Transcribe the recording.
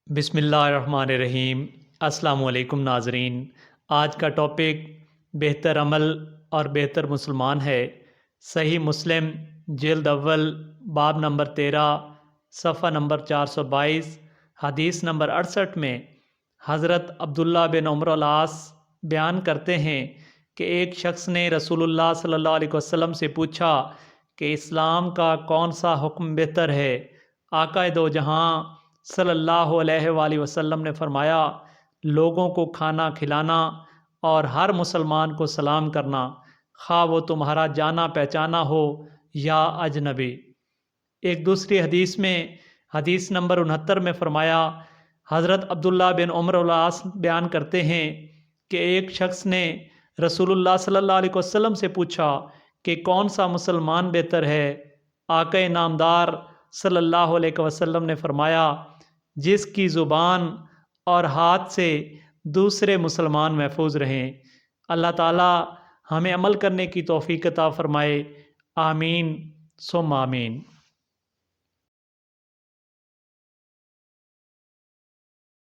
بسم اللہ الرحمن الرحیم۔ السلام علیکم ناظرین، آج کا ٹاپک بہتر عمل اور بہتر مسلمان ہے۔ صحیح مسلم جلد اول باب نمبر 13 صفحہ نمبر 422 حدیث نمبر 68 میں حضرت عبداللہ بن عمرو العاص بیان کرتے ہیں کہ ایک شخص نے رسول اللہ صلی اللہ علیہ وسلم سے پوچھا کہ اسلام کا کون سا حکم بہتر ہے؟ آقا دو جہاں صلی اللہ علیہ وآلہ وسلم نے فرمایا، لوگوں کو کھانا کھلانا اور ہر مسلمان کو سلام کرنا، خواہ وہ تمہارا جانا پہچانا ہو یا اجنبی۔ ایک دوسری حدیث میں حدیث نمبر 69 میں فرمایا، حضرت عبداللہ بن عمرو العاص بیان کرتے ہیں کہ ایک شخص نے رسول اللہ صلی اللہ علیہ وسلم سے پوچھا کہ کون سا مسلمان بہتر ہے؟ آقا نامدار صلی اللہ علیہ وسلم نے فرمایا، جس کی زبان اور ہاتھ سے دوسرے مسلمان محفوظ رہیں۔ اللہ تعالی ہمیں عمل کرنے کی توفیق عطا فرمائے، آمین ثم آمین۔